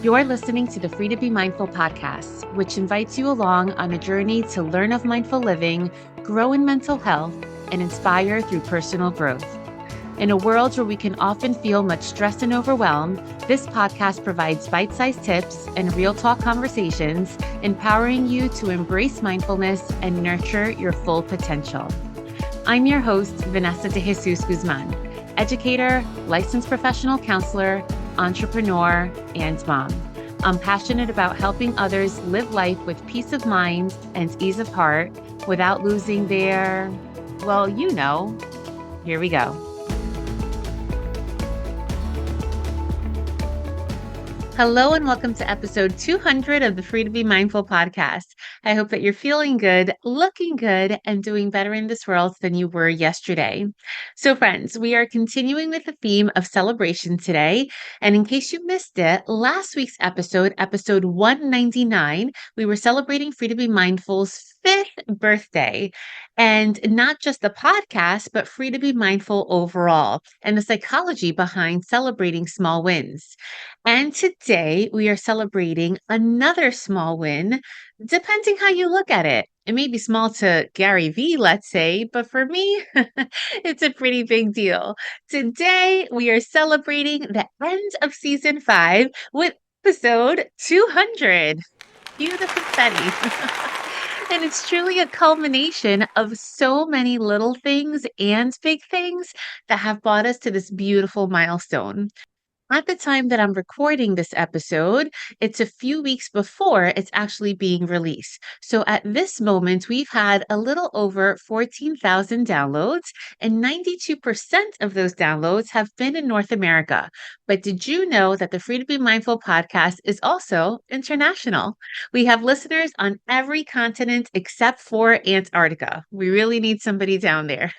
You're listening to the Free to Be Mindful podcast, which invites you along on a journey to learn of mindful living, grow in mental health, and inspire through personal growth. In a world where we can often feel much stress and overwhelm, this podcast provides bite-sized tips and real talk conversations, empowering you to embrace mindfulness and nurture your full potential. I'm your host, Vanessa De Jesus Guzman, educator, licensed professional counselor, entrepreneur, and mom. I'm passionate about helping others live life with peace of mind and ease of heart without losing their, here we go. Hello and welcome to episode 200 of the Free to Be Mindful podcast. I hope that you're feeling good, looking good, and doing better in this world than you were yesterday. So friends, we are continuing with the theme of celebration today. And in case you missed it, last week's episode 199, we were celebrating Free to Be Mindful's 5th birthday. And not just the podcast, but Free to Be Mindful overall and the psychology behind celebrating small wins. And today we are celebrating another small win, depending how you look at it. It may be small to Gary V, let's say, but for me, it's a pretty big deal. Today we are celebrating the end of season 5 with episode 200. Cue the confetti. And it's truly a culmination of so many little things and big things that have brought us to this beautiful milestone. At the time that I'm recording this episode, it's a few weeks before it's actually being released. So at this moment, we've had a little over 14,000 downloads, and 92% of those downloads have been in North America. But did you know that the Free to Be Mindful podcast is also international? We have listeners on every continent except for Antarctica. We really need somebody down there.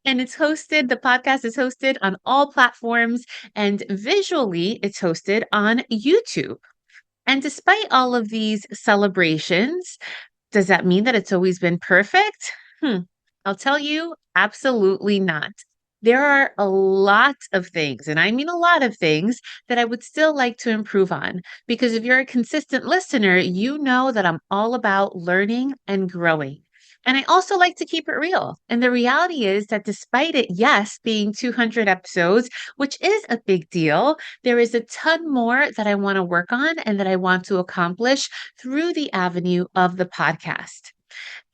And the podcast is hosted on all platforms, and visually, it's hosted on YouTube. And despite all of these celebrations, does that mean that it's always been perfect? I'll tell you, absolutely not. There are a lot of things, and I mean a lot of things, that I would still like to improve on. Because if you're a consistent listener, you know that I'm all about learning and growing. And I also like to keep it real. And the reality is that despite it, yes, being 200 episodes, which is a big deal, there is a ton more that I want to work on and that I want to accomplish through the avenue of the podcast.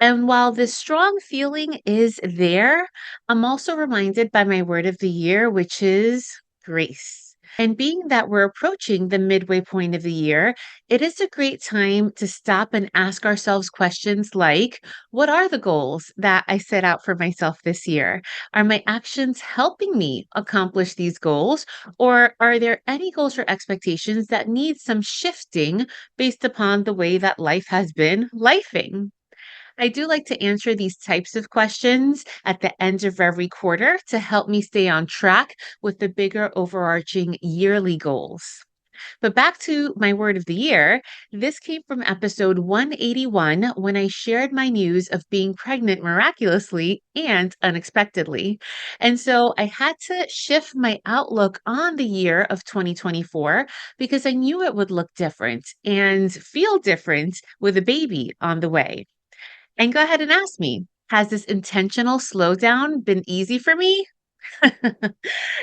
And while this strong feeling is there, I'm also reminded by my word of the year, which is grace. And being that we're approaching the midway point of the year, it is a great time to stop and ask ourselves questions like, what are the goals that I set out for myself this year? Are my actions helping me accomplish these goals? Or are there any goals or expectations that need some shifting based upon the way that life has been lifing? I do like to answer these types of questions at the end of every quarter to help me stay on track with the bigger overarching yearly goals. But back to my word of the year, this came from episode 181 when I shared my news of being pregnant miraculously and unexpectedly. And so I had to shift my outlook on the year of 2024 because I knew it would look different and feel different with a baby on the way. And go ahead and ask me, has this intentional slowdown been easy for me?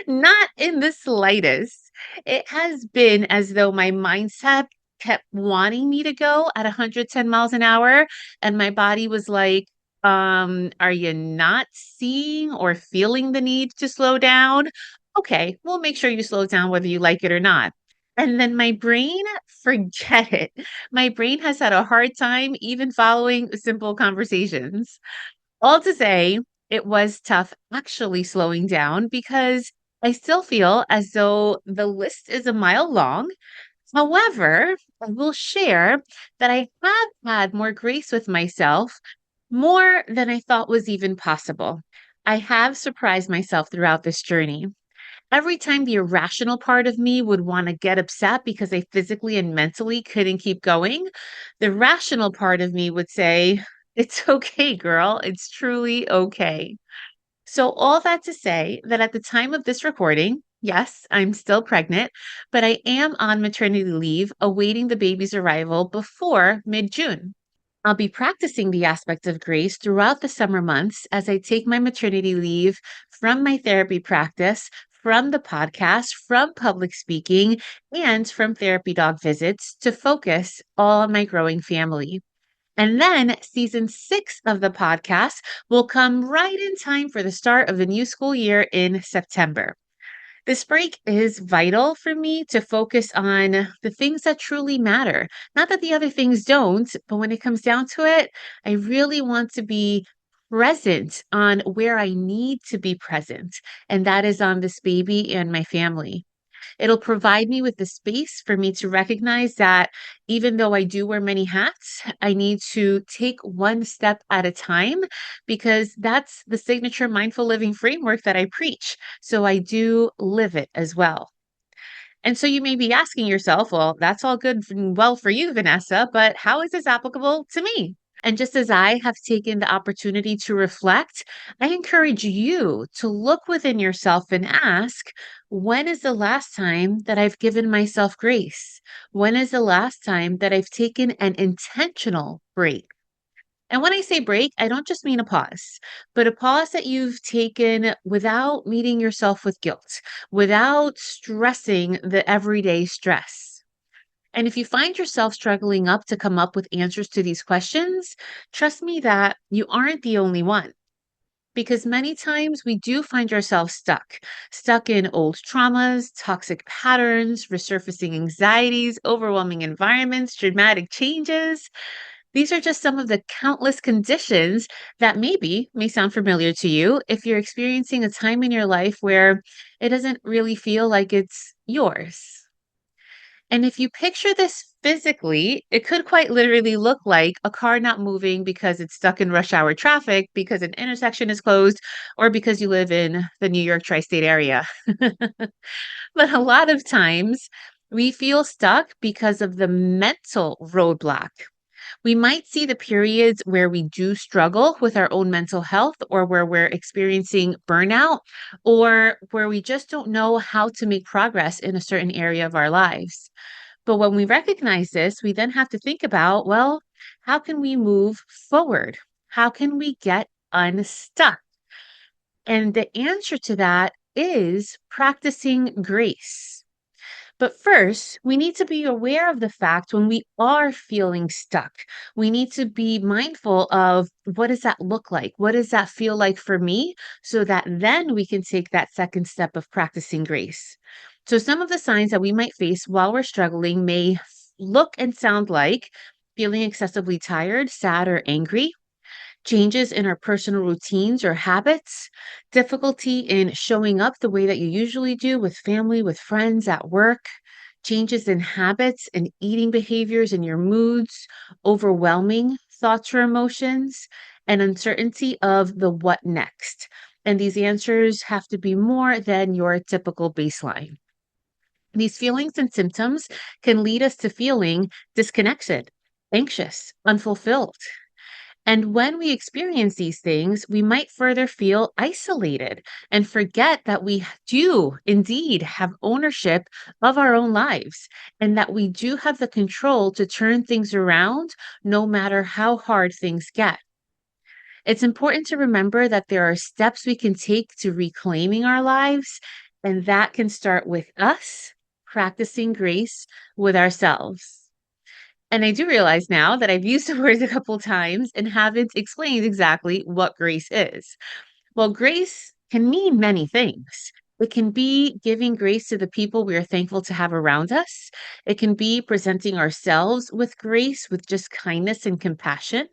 Not in the slightest. It has been as though my mindset kept wanting me to go at 110 miles an hour, and my body was like, are you not seeing or feeling the need to slow down? Okay, we'll make sure you slow down whether you like it or not. And then my brain, forget it. My brain has had a hard time even following simple conversations. All to say, it was tough actually slowing down because I still feel as though the list is a mile long. However, I will share that I have had more grace with myself, more than I thought was even possible. I have surprised myself throughout this journey. Every time the irrational part of me would want to get upset because I physically and mentally couldn't keep going, the rational part of me would say, it's okay, girl. It's truly okay. So, all that to say that at the time of this recording, Yes, I'm still pregnant, but I am on maternity leave awaiting the baby's arrival before mid-June. I'll be practicing the aspect of grace throughout the summer months as I take my maternity leave from my therapy practice, from the podcast, from public speaking, and from therapy dog visits to focus all on my growing family. And then season 6 of the podcast will come right in time for the start of the new school year in September. This break is vital for me to focus on the things that truly matter. Not that the other things don't, but when it comes down to it, I really want to be present on where I need to be present, and that is on this baby and my family. It'll provide me with the space for me to recognize that even though I do wear many hats, I need to take one step at a time because that's the signature mindful living framework that I preach. So I do live it as well. And so you may be asking yourself, well, that's all good and well for you, Vanessa, but how is this applicable to me? And just as I have taken the opportunity to reflect, I encourage you to look within yourself and ask, when is the last time that I've given myself grace? When is the last time that I've taken an intentional break? And when I say break, I don't just mean a pause, but a pause that you've taken without meeting yourself with guilt, without stressing the everyday stress. And if you find yourself struggling up to come up with answers to these questions, trust me that you aren't the only one. Because many times we do find ourselves stuck in old traumas, toxic patterns, resurfacing anxieties, overwhelming environments, dramatic changes. These are just some of the countless conditions that maybe may sound familiar to you if you're experiencing a time in your life where it doesn't really feel like it's yours. And if you picture this physically, it could quite literally look like a car not moving because it's stuck in rush hour traffic, because an intersection is closed, or because you live in the New York tri state area. But a lot of times we feel stuck because of the mental roadblock. We might see the periods where we do struggle with our own mental health or where we're experiencing burnout or where we just don't know how to make progress in a certain area of our lives. But when we recognize this, we then have to think about, well, how can we move forward? How can we get unstuck? And the answer to that is practicing grace. But first, we need to be aware of the fact when we are feeling stuck. We need to be mindful of what does that look like? What does that feel like for me? So that then we can take that second step of practicing grace. So, some of the signs that we might face while we're struggling may look and sound like feeling excessively tired, sad, or angry, changes in our personal routines or habits, difficulty in showing up the way that you usually do with family, with friends, at work, changes in habits and eating behaviors and your moods, overwhelming thoughts or emotions, and uncertainty of the what next. And these answers have to be more than your typical baseline. These feelings and symptoms can lead us to feeling disconnected, anxious, unfulfilled, and when we experience these things, we might further feel isolated and forget that we do indeed have ownership of our own lives and that we do have the control to turn things around no matter how hard things get. It's important to remember that there are steps we can take to reclaiming our lives, and that can start with us practicing grace with ourselves. And I do realize now that I've used the word a couple times and haven't explained exactly what grace is. Well, grace can mean many things. It can be giving grace to the people we are thankful to have around us. It can be presenting ourselves with grace, with just kindness and compassion.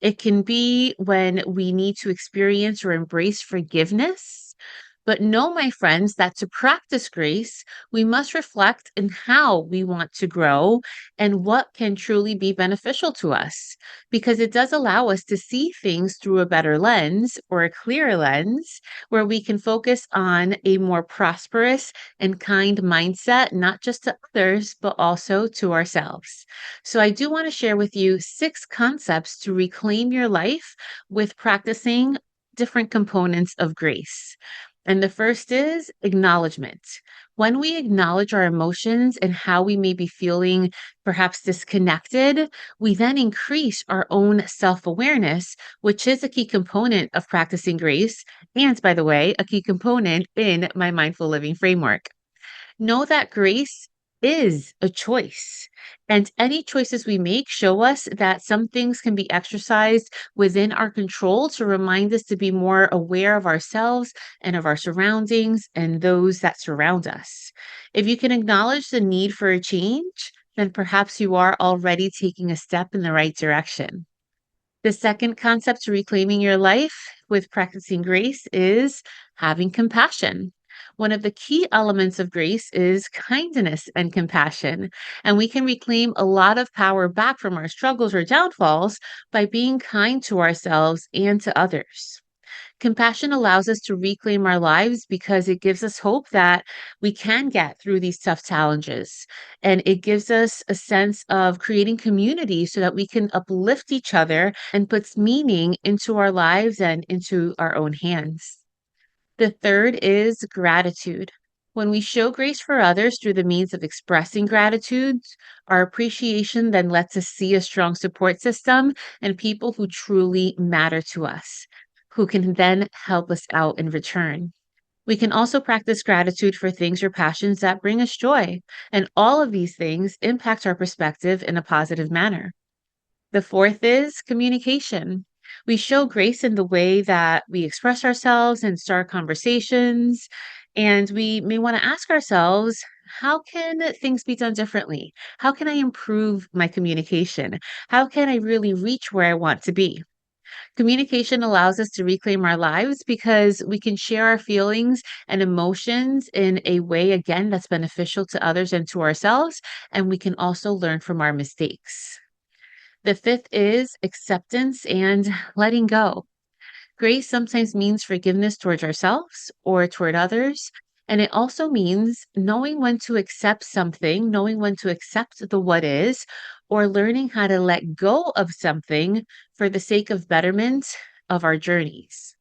It can be when we need to experience or embrace forgiveness. But know, my friends, that to practice grace, we must reflect in how we want to grow and what can truly be beneficial to us, because it does allow us to see things through a better lens or a clearer lens where we can focus on a more prosperous and kind mindset, not just to others, but also to ourselves. So, I do want to share with you 6 concepts to reclaim your life with practicing different components of grace. And the first is acknowledgement. When we acknowledge our emotions and how we may be feeling perhaps disconnected, we then increase our own self awareness, which is a key component of practicing grace. And by the way, a key component in my mindful living framework. Know that grace is a choice. And any choices we make show us that some things can be exercised within our control to remind us to be more aware of ourselves and of our surroundings and those that surround us. If you can acknowledge the need for a change, then perhaps you are already taking a step in the right direction. The second concept to reclaiming your life with practicing grace is having compassion. One of the key elements of grace is kindness and compassion. And we can reclaim a lot of power back from our struggles or downfalls by being kind to ourselves and to others. Compassion allows us to reclaim our lives because it gives us hope that we can get through these tough challenges. And it gives us a sense of creating community so that we can uplift each other and puts meaning into our lives and into our own hands. The third is gratitude. When we show grace for others through the means of expressing gratitude, our appreciation then lets us see a strong support system and people who truly matter to us, who can then help us out in return. We can also practice gratitude for things or passions that bring us joy, and all of these things impact our perspective in a positive manner. The fourth is communication. We show grace in the way that we express ourselves and start conversations. And we may want to ask ourselves, how can things be done differently? How can I improve my communication? How can I really reach where I want to be? Communication allows us to reclaim our lives because we can share our feelings and emotions in a way, again, that's beneficial to others and to ourselves. And we can also learn from our mistakes. The fifth is acceptance and letting go. Grace sometimes means forgiveness towards ourselves or toward others. And it also means knowing when to accept something, knowing when to accept the what is, or learning how to let go of something for the sake of betterment of our journeys.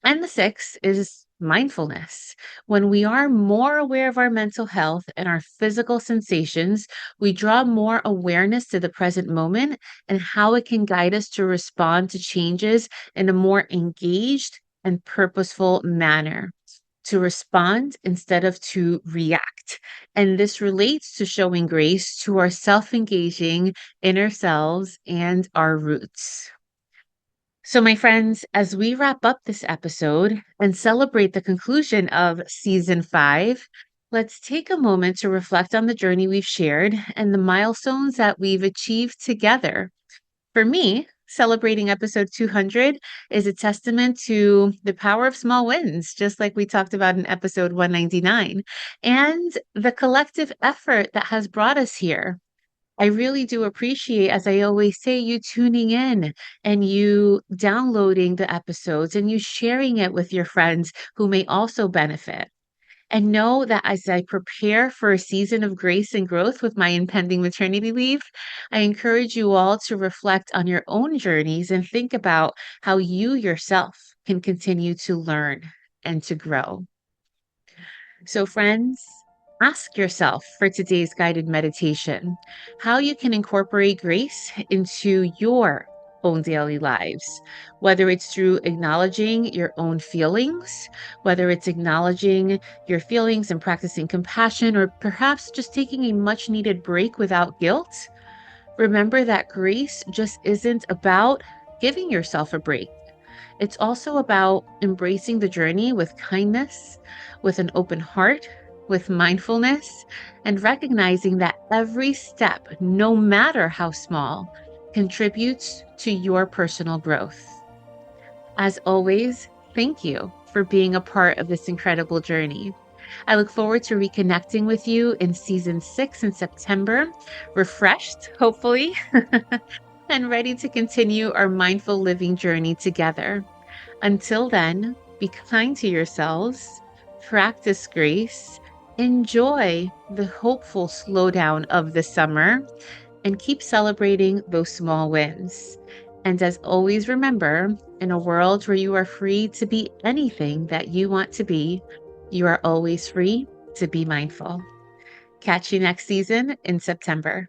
And the sixth is mindfulness. When we are more aware of our mental health and our physical sensations, we draw more awareness to the present moment and how it can guide us to respond to changes in a more engaged and purposeful manner. To respond instead of to react. And this relates to showing grace to our self engaging inner selves and our roots. So, my friends, as we wrap up this episode and celebrate the conclusion of season 5, let's take a moment to reflect on the journey we've shared and the milestones that we've achieved together. For me, celebrating episode 200 is a testament to the power of small wins, just like we talked about in episode 199, and the collective effort that has brought us here. I really do appreciate, as I always say, you tuning in and you downloading the episodes and you sharing it with your friends who may also benefit. And know that as I prepare for a season of grace and growth with my impending maternity leave, I encourage you all to reflect on your own journeys and think about how you yourself can continue to learn and to grow. So, friends, ask yourself for today's guided meditation how you can incorporate grace into your own daily lives, whether it's through acknowledging your own feelings, whether it's acknowledging your feelings and practicing compassion, or perhaps just taking a much needed break without guilt. Remember that grace just isn't about giving yourself a break. It's also about embracing the journey with kindness, with an open heart, with mindfulness, and recognizing that every step, no matter how small, contributes to your personal growth. As always, thank you for being a part of this incredible journey. I look forward to reconnecting with you in season 6 in September, refreshed, hopefully, and ready to continue our mindful living journey together. Until then, be kind to yourselves, practice grace, enjoy the hopeful slowdown of the summer, and keep celebrating those small wins. And as always, remember, in a world where you are free to be anything that you want to be, you are always free to be mindful. Catch you next season in September.